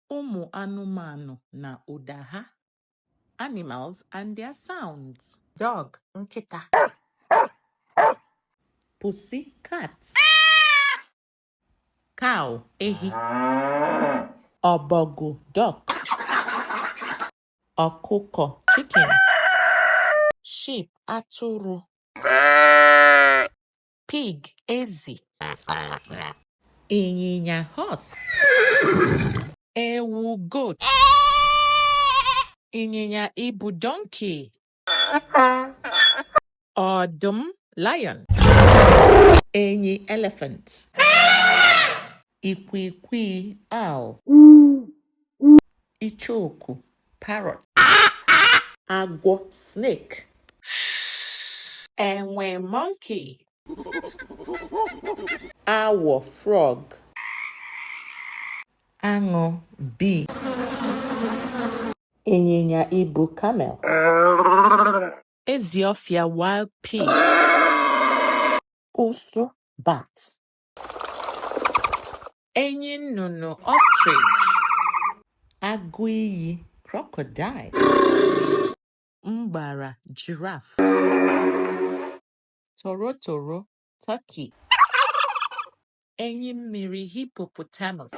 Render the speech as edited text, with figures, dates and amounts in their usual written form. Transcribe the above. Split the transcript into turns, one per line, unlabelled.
Ụmụ anụmanụ na ụda ha. Animals and their sounds.
Dog, nkịta.
Pussy, cat. Cow, ehi. Ọbọgwụ, duck. Ọkụkọ, chicken.
Sheep, atụrụ. Pig, ezi.
Ịnyịnya, horse. Ewu, goat. Ịnyịnya ibu, donkey. Ọdụm, lion. Enyi, elephant. Ikwikwii, owl. Ichoku, parrot. Agwọ, snake. Enwe, monkey. Awọ, frog. Aṅụ, bee. Ịnyịnya ibu, camel. Eziofia, wild pig.
Ụsụ, bat.
Enyi nnụnụ, ostrich. Agụ iyi, crocodile. Mbara, giraffe. Torotoro, turkey. Enyi mmiri, hippopotamus.